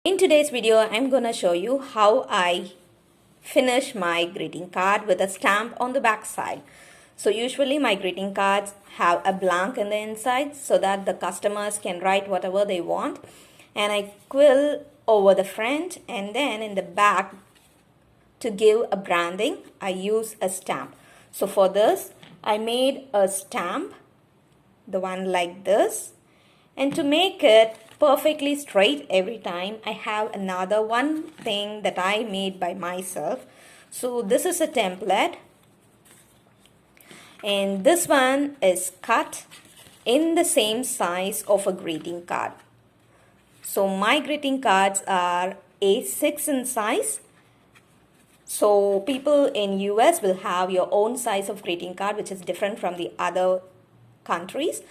In today's video, I'm gonna show you how I finish my greeting card with a stamp on the back side. So usually my greeting cards have a blank in the inside so that the customers can write whatever they want. And I quill over the front, and then in the back to give a branding, I use a stamp. So for this, I made a stamp, the one like this. And to make it perfectly straight every time, I have another one thing that I made by myself. So this is a template, and this one is cut in the same size of a greeting card. So my greeting cards are A6 in size. So people in US will have your own size of greeting card, which is different from the other countries.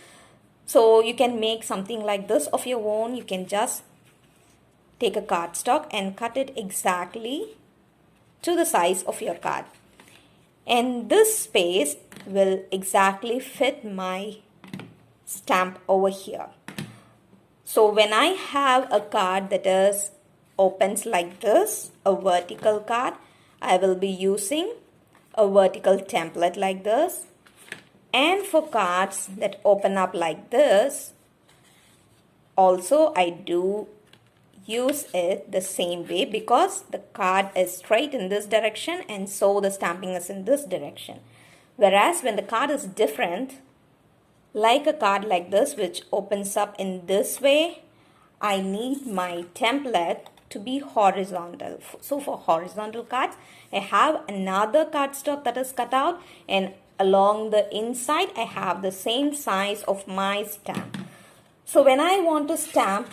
So you can make something like this of your own. You can just take a cardstock and cut it exactly to the size of your card. And this space will exactly fit my stamp over here. So when I have a card that is opens like this, a vertical card, I will be using a vertical template like this. And for cards that open up like this, also I do use it the same way because the card is straight in this direction and so the stamping is in this direction. Whereas when the card is different, like a card like this which opens up in this way, I need my template to be horizontal. So for horizontal cards, I have another cardstock that is cut out, and along the inside I have the same size of my stamp. So when I want to stamp,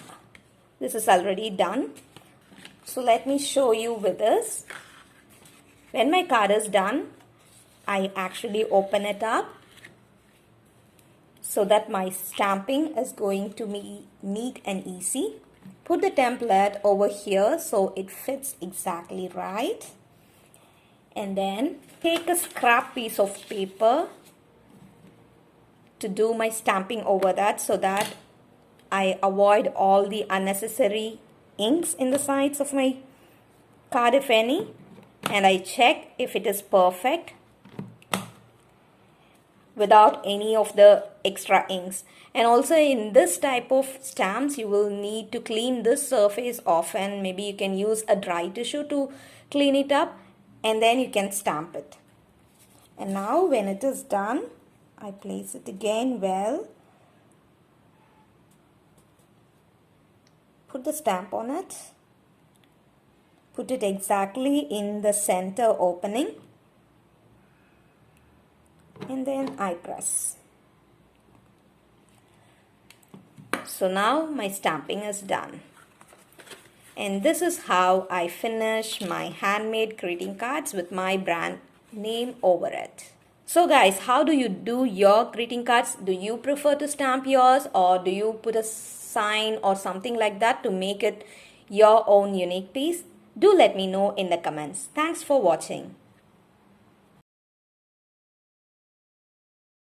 this is already done. So let me show you with this. When my card is done, I actually open it up so that my stamping is going to be neat and easy. Put the template over here so it fits exactly right. And then take a scrap piece of paper to do my stamping over that so that I avoid all the unnecessary inks in the sides of my card, if any. And I check if it is perfect without any of the extra inks. And also in this type of stamps, you will need to clean this surface often. Maybe you can use a dry tissue to clean it up, and then you can stamp it. And now when it is done, I place it again well. Put the stamp on it. Put it exactly in the center opening. And then I press. So now my stamping is done. And this is how I finish my handmade greeting cards with my brand name over it. So guys, how do you do your greeting cards? Do you prefer to stamp yours, or do you put a sign or something like that to make it your own unique piece? Do let me know in the comments. Thanks for watching.